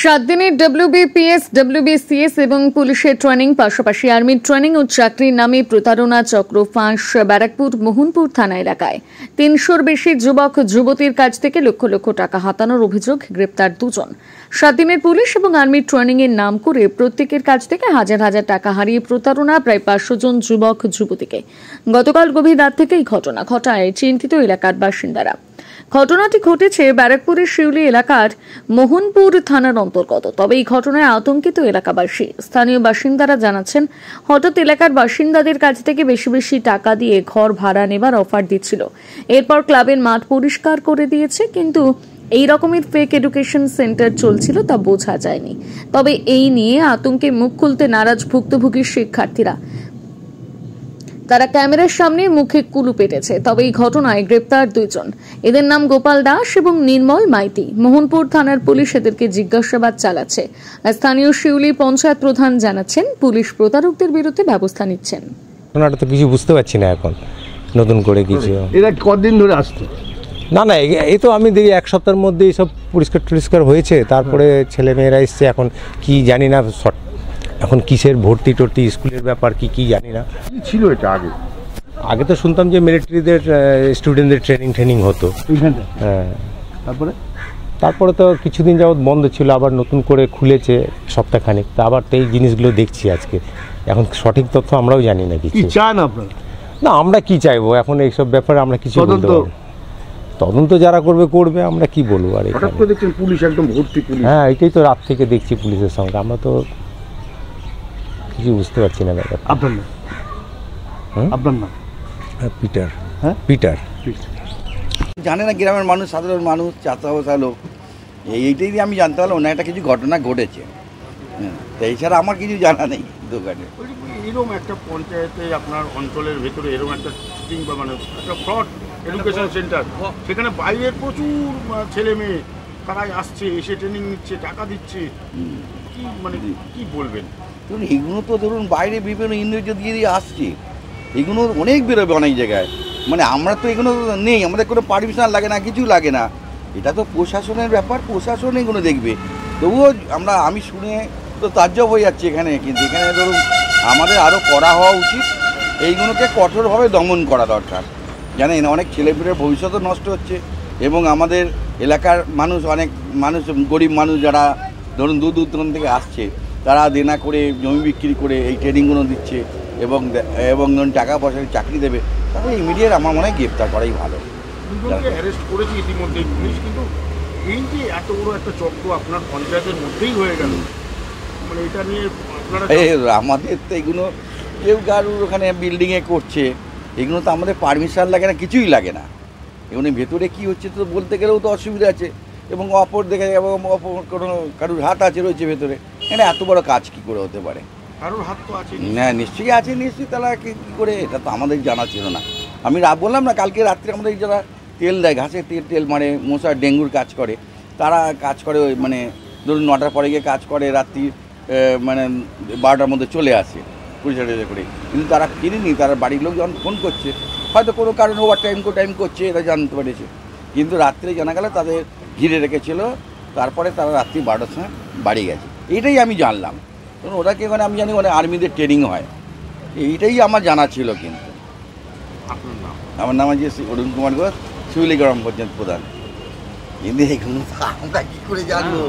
7 দিনের WBPS, WBCS এবং পুলিশের ট্রেনিং, পাশাপাশি আর্মির ট্রেনিং ও চাকরির নামে প্রতারণা চক্র ফাঁস ব্যারাকপুর মোহনপুর থানা এলাকায়। 300-র বেশি যুবক যুবতীর কাছ থেকে লক্ষ লক্ষ টাকা হাতানোর অভিযোগ, গ্রেপ্তার 2 জন। 7 দিনের পুলিশ এবং আর্মির ট্রেনিং এর নাম করে প্রত্যেকের কাছ থেকে হাজার হাজার টাকা হারিয়ে প্রতারণা প্রায় 500 জন যুবক যুবতীকে। গতকাল গভীর রাত থেকে এই ঘটনা ঘটায় চিন্তিত এলাকার বাসিন্দারা। ঘটনাটি ঘটেছে ব্যারাকপুরের শিউলি এলাকার মোহনপুর থানার অন্তর্গত। তবে এই ঘটনায় আতঙ্কিত এলাকাবাসী। স্থানীয় বাসিন্দারা জানাচ্ছেন, হঠাৎ এলাকার বাসিন্দাদের কাছ থেকে বেশি বেশি টাকা দিয়ে ঘর ভাড়া নেবার অফার দিচ্ছিল। এরপর ক্লাবের মাঠ পরিষ্কার করে দিয়েছে, কিন্তু এই রকমের ফেক এডুকেশন সেন্টার চলছিল তা বোঝা যায়নি। তবে এই নিয়ে আতঙ্কে মুখ খুলতে নারাজ ভুক্তভোগী শিক্ষার্থীরা। তারা ক্যামেরার সামনে মুখে কুলু পেটেছে। তবে এই ঘটনায় গ্রেপ্তার 2 জন। এদের নাম গোপাল দাস এবং নির্মল মাইতি। মোহনপুর থানার পুলিশ এদেরকে জিজ্ঞাসাবাদ চালাচ্ছে। স্থানীয় শিউলি পঞ্চায়েত প্রধান জানাচ্ছেন, পুলিশ প্রতারকদের বিরুদ্ধে ব্যবস্থা নিচ্ছেন। ওনারা তো কিছু বুঝতে পারছি না এখন নতুন করে কিছু। এরা কতদিন ধরে আসতো? না, এই তো আমি দেখি 1 সপ্তাহের মধ্যে সব পরিষ্কার হয়েছে। তারপরে ছেলে মেয়েরা এসছে, এখন কি জানি না, এখন কিসের ভর্তি টর্তি স্কুলের ব্যাপার কি জানি না। কি ছিল এটা আগে তো শুনতাম যে মিলিটারিদের স্টুডেন্টদের ট্রেনিং হতো। হ্যাঁ, তারপরে তো কিছুদিন যাবৎ বন্ধ ছিল, আবার নতুন করে খুলেছে সপ্তাহখানেক। তা আবার তো এই জিনিসগুলো দেখছি আজকে। এখন সঠিক তথ্য আমরাও জানি না কিছু। চান আপনারা? না, আমরা কি চাইবো এখন এইসব ব্যাপারে? আমরা কিছু বলতে পারবো না। তদন্ত যারা করবে, আমরা কি বলবো? আর দেখছেন পুলিশ একদম ভর্তি পুলিশ। হ্যাঁ, এটাই তো রাত থেকে দেখছি পুলিশের সঙ্গে। আমরা তো কিছু বুঝতে পারছি না ব্যাপার। আপনার নাম? পিটার। হ্যাঁ, পিটার। জানে না গ্রামের মানুষ, সাধারণ মানুষ, চাষাবাসা লোক, এইটাই দিয়ে আমি জানতে পারলাম না একটা কিছু ঘটনা ঘটেছে। তো এছাড়া আমার কিছু জানা নেই দোকানে। এরকম একটা পঞ্চায়েতে আপনার অঞ্চলের ভেতরে এরকম একটা চিটিং বা মানে একটা ফ্রড এডুকেশন সেন্টার, সেখানে বাইরের প্রচুর ছেলে মেয়ে তারাই আসছে, এসে ট্রেনিং নিচ্ছে, টাকা দিচ্ছে, কি মানে কি বলবেন? ধরুন এগুলো তো ধরুন বাইরে বিভিন্ন ইন্দ্রিয় দিয়ে আসছে, এগুলো অনেক বেরোবে অনেক জায়গায়। মানে আমরা তো এগুলো নেই, আমাদের কোনো পারমিশন লাগে না, কিছু লাগে না। এটা তো প্রশাসনের ব্যাপার, প্রশাসন এগুলো দেখবে। তবুও আমি শুনে তো তাজ্জব হয়ে যাচ্ছে এখানে। কিন্তু এখানে ধরুন আমাদের আরও কড়া হওয়া উচিত, এইগুলোকে কঠোরভাবে দমন করা দরকার। জানেন অনেক ছেলেমেয়ের ভবিষ্যৎও নষ্ট হচ্ছে, এবং আমাদের এলাকার অনেক মানুষ গরিব মানুষ যারা ধরুন দূর দূরান্ত থেকে আসছে, তারা দেনা করে জমি বিক্রি করে এই ট্রেনিংগুলো দিচ্ছে, এবং ধরুন টাকা পয়সা চাকরি দেবে, তাহলে ইমিডিয়েট আমার মনে হয় গ্রেপ্তার করাই ভালো। অ্যারেস্ট করেছি ইতিমধ্যে পুলিশ, কিন্তু এই যে এত বড় একটা চক্র আপনার পঞ্চায়েতের মধ্যেই হয়ে গেল, মানে এটা নিয়ে আমাদের তো এগুলো কেউ কারুর ওখানে বিল্ডিংয়ে করছে, এগুলো তো আমাদের পারমিশন লাগে না, কিছুই লাগে না। এগুলো ভেতরে কী হচ্ছে তো বলতে গেলেও তো অসুবিধা আছে, এবং অপর দেখে এবং কোনো কারুর হাত রয়েছে ভেতরে। এখানে এত বড় কাজ কি করে হতে পারে? কারোর হাত তো আছে। হ্যাঁ, নিশ্চয়ই আছে, নিশ্চয়ই। তারা কী করে, এটা তো আমাদের জানা ছিল না। আমি বললাম না, কালকে রাত্রে আমাদের যারা তেল দেয়, ঘাসের তেল মানে মশার ডেঙ্গুর কাজ করে, তারা কাজ করে ওই মানে ধরুন 9টার পরে গিয়ে কাজ করে, রাত্রি মানে 12টার মধ্যে চলে আসে পরিচর্যা করে। কিন্তু তারা কিনেনি, তারা বাড়ির লোক যখন ফোন করছে, হয়তো কোনো কারণে ওভার টাইম করছে, এটা জানতে পেরেছে। কিন্তু রাত্রে জানা গেল তাদের ঘিরে রেখেছিল, তারপরে তারা রাত্রি 12টার সময় বাড়ি গেছে। এইটাই আমি জানলাম। কারণ ওরা কি ওখানে আমি জানি ওখানে আর্মিদের ট্রেনিং হয়, এইটাই আমার জানা ছিল। কিন্তু আমার নাম আছে অরুণ কুমার ঘোষ, শিউলি গ্রাম পঞ্চায়েত প্রধান। কিন্তু এগুলো আমরা কী করে জানবো?